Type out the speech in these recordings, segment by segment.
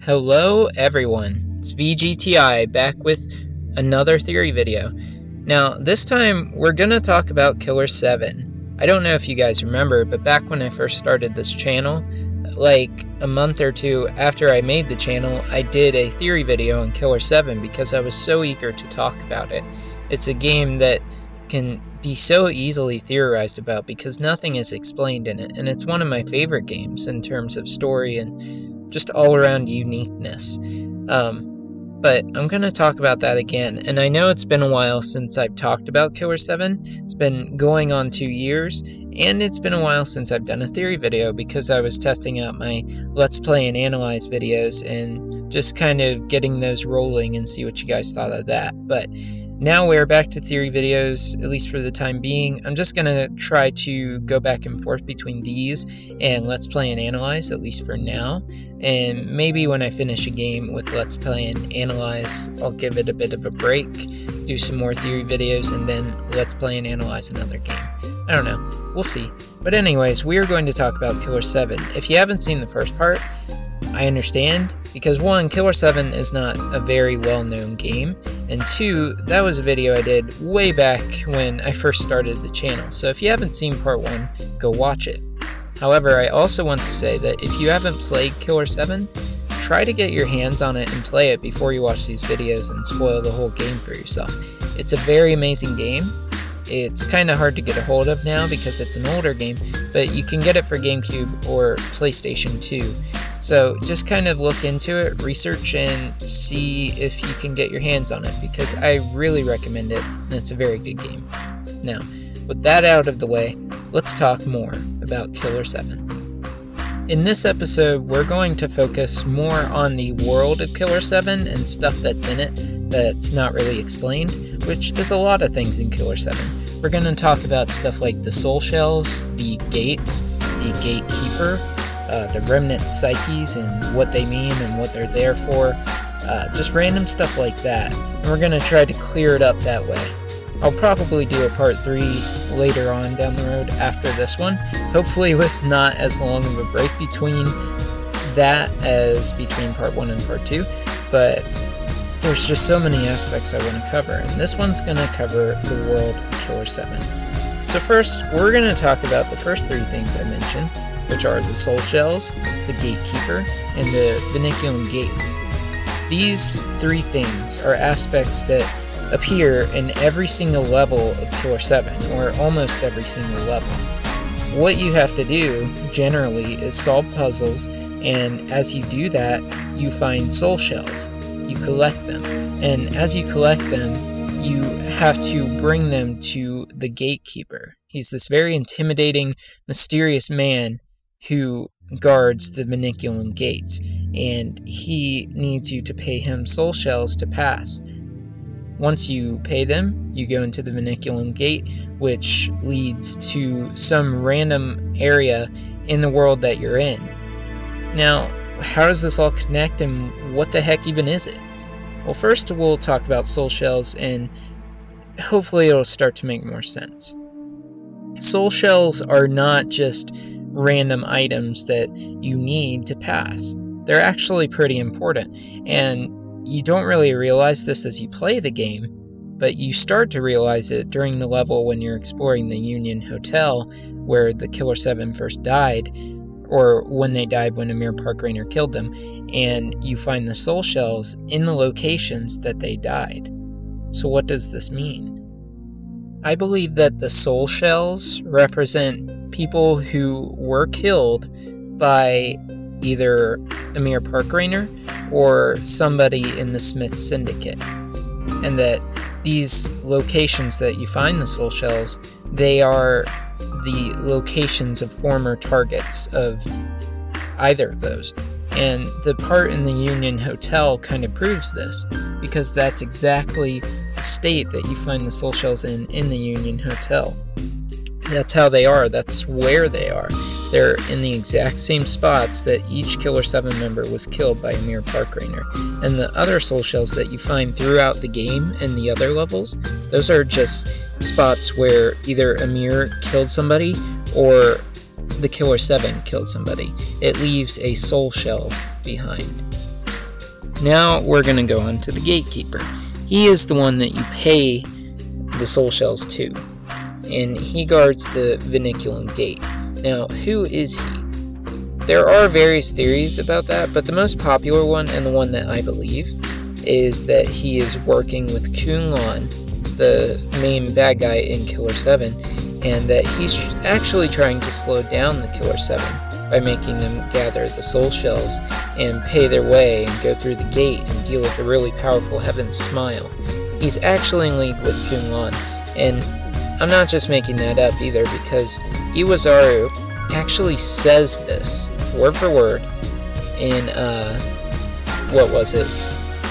Hello everyone, it's VGTI back with another theory video. Now this time we're gonna talk about Killer7. I don't know if you guys remember, but back when I first started this channel, like a month or two after I made the channel, I did a theory video on Killer7 because I was so eager to talk about it. It's a game that can be so easily theorized about because nothing is explained in it, and it's one of my favorite games in terms of story and just all-around uniqueness. But I'm going to talk about that again, and I know it's been a while since I've talked about Killer7. It's been going on 2 years, and it's been a while since I've done a theory video because I was testing out my Let's Play and Analyze videos and just kind of getting those rolling and see what you guys thought of that. But now we're back to theory videos, at least for the time being. I'm just going to try to go back and forth between these and Let's Play and Analyze, at least for now. And maybe when I finish a game with Let's Play and Analyze, I'll give it a bit of a break, do some more theory videos, and then Let's Play and Analyze another game. I don't know. We'll see. But anyways, we are going to talk about Killer7. If you haven't seen the first part, I understand, because one, Killer7 is not a very well-known game, and two, that was a video I did way back when I first started the channel, so if you haven't seen part 1, go watch it. However, I also want to say that if you haven't played Killer7, try to get your hands on it and play it before you watch these videos and spoil the whole game for yourself. It's a very amazing game. It's kind of hard to get a hold of now because it's an older game, but you can get it for GameCube or PlayStation 2. So just kind of look into it, research, and see if you can get your hands on it, because I really recommend it, and it's a very good game. Now, with that out of the way, let's talk more about Killer7. In this episode, we're going to focus more on the world of Killer7 and stuff that's in it that's not really explained, which is a lot of things in Killer7. We're going to talk about stuff like the soul shells, the gates, the gatekeeper, the remnant psyches and what they mean and what they're there for, just random stuff like that, and we're going to try to clear it up that way. I'll probably do a part 3 later on down the road after this one, hopefully with not as long of a break between that as between part 1 and part 2, but there's just so many aspects I want to cover, and this one's going to cover the world of Killer7. So first, we're going to talk about the first 3 things I mentioned, which are the soul shells, the gatekeeper, and the Vinculum gates. These 3 things are aspects that appear in every single level of Killer7, or almost every single level. What you have to do, generally, is solve puzzles, and as you do that, you find soul shells. You collect them, and as you collect them, you have to bring them to the gatekeeper. He's this very intimidating, mysterious man who guards the Vinculum gates, and he needs you to pay him soul shells to pass. Once you pay them, you go into the Vinculum gate, which leads to some random area in the world that you're in. Now, how does this all connect, and what the heck even is it? Well, first we'll talk about soul shells, and hopefully it'll start to make more sense. Soul shells are not just random items that you need to pass. They're actually pretty important, and you don't really realize this as you play the game, but you start to realize it during the level when you're exploring the Union Hotel, where the Killer7 first died, or when they died when Amir Park Rainer killed them, and you find the soul shells in the locations that they died. So what does this mean? I believe that the soul shells represent people who were killed by either Amir Park Rainer or somebody in the Smith Syndicate, and that these locations that you find the soul shells, they are the locations of former targets of either of those. And the part in the Union Hotel kind of proves this, because that's exactly the state that you find the soul shells in the Union Hotel. That's how they are, that's where they are. They're in the exact same spots that each Killer7 member was killed by Amir Park Rainer. And the other soul shells that you find throughout the game and the other levels, those are just spots where either Amir killed somebody or the Killer7 killed somebody. It leaves a soul shell behind. Now we're going to go on to the Gatekeeper. He is the one that you pay the soul shells to, and he guards the Vinculum Gate. Now, who is he? There are various theories about that, but the most popular one, and the one that I believe, is that he is working with Kung-Lan, the main bad guy in Killer7, and that he's actually trying to slow down the Killer7 by making them gather the soul shells and pay their way and go through the gate and deal with a really powerful Heaven's Smile. He's actually in league with Kung-Lan, and I'm not just making that up either, because Iwazaru actually says this, word for word, in, what was it,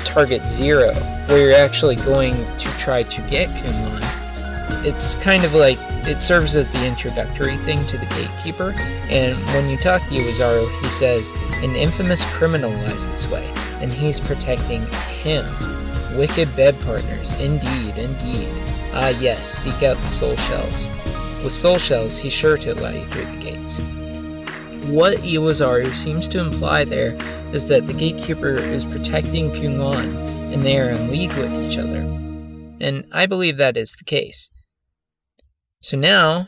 Target 0, where you're actually going to try to get Kung-Lan. It's kind of like, it serves as the introductory thing to the Gatekeeper, and when you talk to Iwazaru, he says, an infamous criminal lies this way, and he's protecting him. Wicked bed partners, indeed, indeed. Ah yes, seek out the soul shells. With soul shells, he's sure to allow you through the gates. What Iwazaru seems to imply there is that the Gatekeeper is protecting Kung-Lan, and they are in league with each other. And I believe that is the case. So now,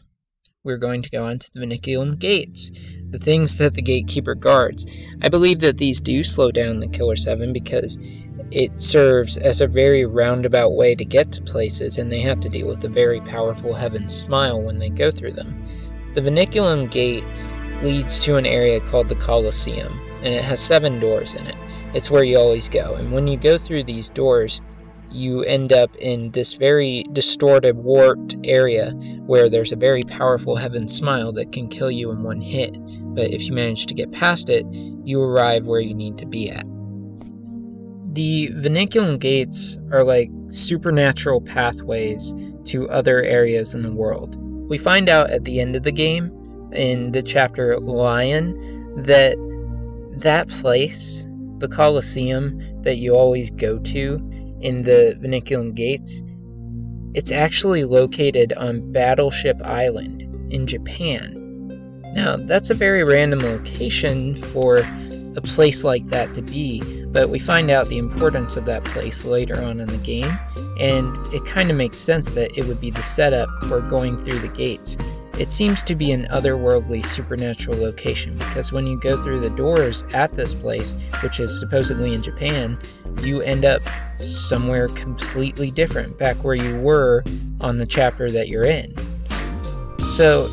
we're going to go on to the Vinculum Gates, the things that the Gatekeeper guards. I believe that these do slow down the Killer7 because it serves as a very roundabout way to get to places, and they have to deal with a very powerful Heaven's Smile when they go through them. The Vinculum Gate leads to an area called the Coliseum, and it has 7 doors in it. It's where you always go, and when you go through these doors, you end up in this very distorted, warped area where there's a very powerful Heaven's Smile that can kill you in one hit, but if you manage to get past it, you arrive where you need to be at. The Vinculum Gates are like supernatural pathways to other areas in the world. We find out at the end of the game, in the chapter Lion, that place, the Coliseum that you always go to in the Vinculum Gates, it's actually located on Battleship Island in Japan. Now, that's a very random location for a place like that to be, but we find out the importance of that place later on in the game, and it kind of makes sense that it would be the setup for going through the gates. It seems to be an otherworldly supernatural location, because when you go through the doors at this place, which is supposedly in Japan, you end up somewhere completely different, back where you were on the chapter that you're in. So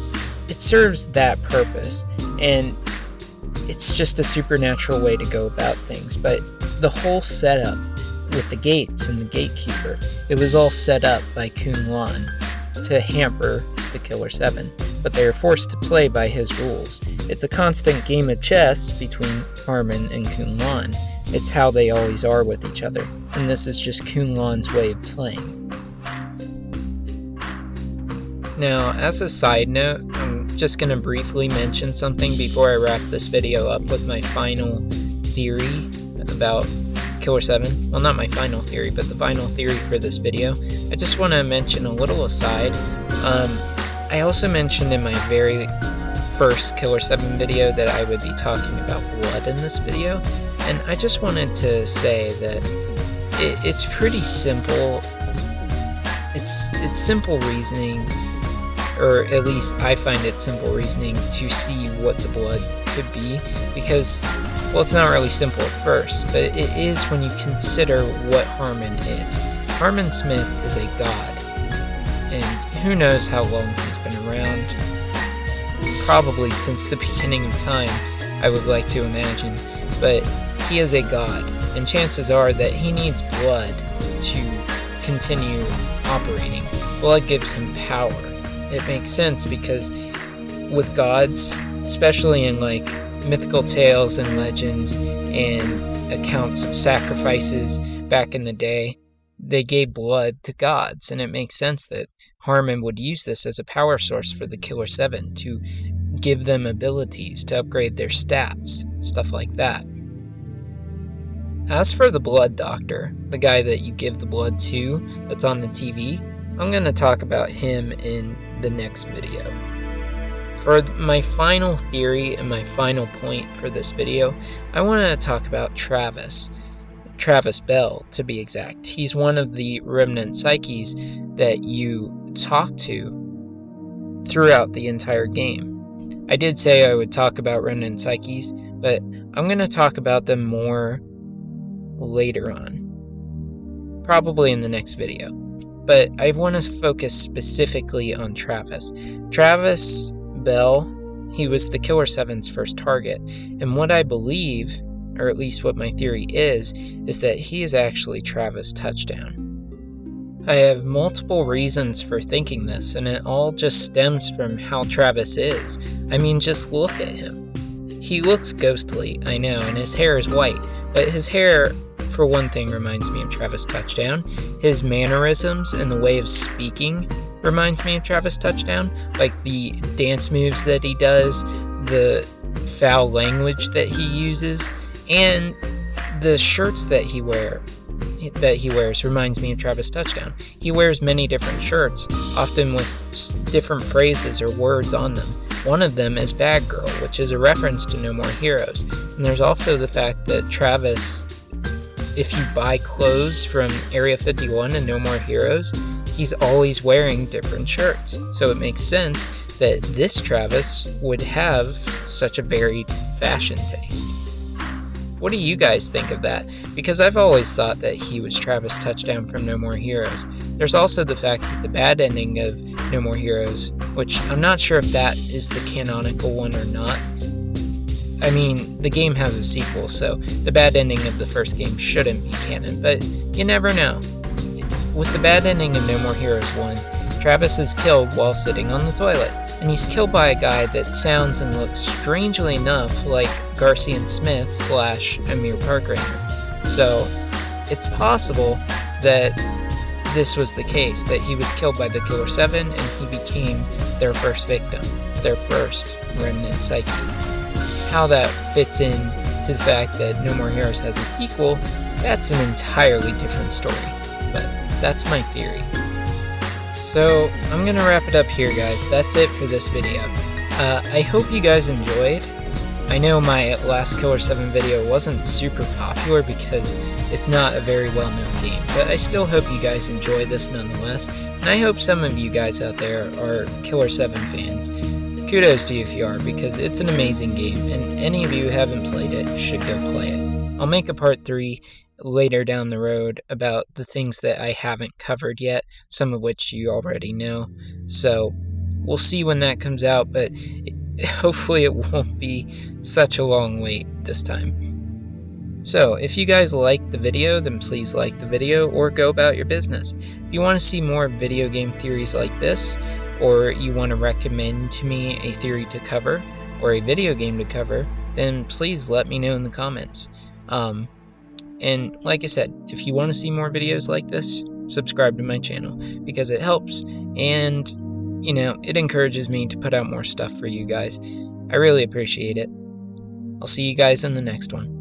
it serves that purpose, and it's just a supernatural way to go about things. But the whole setup with the gates and the Gatekeeper, it was all set up by Kung-Lan to hamper the Killer7, but they are forced to play by his rules. It's a constant game of chess between Harmon and Kung-Lan. It's how they always are with each other, and this is just Kung-Lan's way of playing. Now, as a side note, I'm just going to briefly mention something before I wrap this video up with my final theory about Killer7. Well, not my final theory, but the final theory for this video. I just want to mention a little aside. I also mentioned in my very first Killer7 video that I would be talking about blood in this video, and I just wanted to say that it's pretty simple. It's simple reasoning, or at least I find it simple reasoning to see what the blood could be, because, well, it's not really simple at first, but it is when you consider what Harmon is. Harmon Smith is a god, and who knows how long he's been around. Probably since the beginning of time, I would like to imagine, but he is a god, and chances are that he needs blood to continue operating. Blood gives him power. It makes sense because with gods, especially in like mythical tales and legends and accounts of sacrifices back in the day, they gave blood to gods, and it makes sense that Harmon would use this as a power source for the Killer7 to give them abilities to upgrade their stats, stuff like that. As for the Blood Doctor, the guy that you give the blood to that's on the TV, I'm going to talk about him in the next video. For my final theory and my final point for this video, I want to talk about Travis. Travis Bell, to be exact. He's one of the remnant psyches that you talk to throughout the entire game. I did say I would talk about remnant psyches, but I'm going to talk about them more later on, probably in the next video. But I want to focus specifically on Travis. Travis Bell, he was the Killer7's first target, and what I believe, or at least what my theory is that he is actually Travis Touchdown. I have multiple reasons for thinking this, and it all just stems from how Travis is. I mean, just look at him. He looks ghostly, I know, and his hair is white, but his hair, for one thing, reminds me of Travis Touchdown. His mannerisms and the way of speaking reminds me of Travis Touchdown, like the dance moves that he does, the foul language that he uses, and the shirts that he wears reminds me of Travis Touchdown. He wears many different shirts, often with different phrases or words on them. One of them is Bad Girl, which is a reference to No More Heroes. And there's also the fact that Travis, if you buy clothes from Area 51 and No More Heroes, he's always wearing different shirts. So it makes sense that this Travis would have such a varied fashion taste. What do you guys think of that? Because I've always thought that he was Travis Touchdown from No More Heroes. There's also the fact that the bad ending of No More Heroes, which I'm not sure if that is the canonical one or not. I mean, the game has a sequel, so the bad ending of the first game shouldn't be canon, but you never know. With the bad ending of No More Heroes 1, Travis is killed while sitting on the toilet, and he's killed by a guy that sounds and looks strangely enough like Garcian Smith / Amir Parkramer. So it's possible that this was the case, that he was killed by the Killer7 and he became their first victim, their first remnant psyche. How that fits in to the fact that No More Heroes has a sequel, that's an entirely different story, but that's my theory. So I'm gonna wrap it up here, guys. That's it for this video. I hope you guys enjoyed. I know my last Killer7 video wasn't super popular because it's not a very well-known game, but I still hope you guys enjoy this nonetheless, and I hope some of you guys out there are Killer7 fans. Kudos to you if you are, because it's an amazing game, and any of you who haven't played it should go play it. I'll make a part 3 later down the road about the things that I haven't covered yet, some of which you already know, so we'll see when that comes out, but hopefully it won't be such a long wait this time. So, if you guys liked the video, then please like the video or go about your business. If you want to see more video game theories like this, or you want to recommend to me a theory to cover, or a video game to cover, then please let me know in the comments. And like I said, if you want to see more videos like this, subscribe to my channel, because it helps, and, you know, it encourages me to put out more stuff for you guys. I really appreciate it. I'll see you guys in the next one.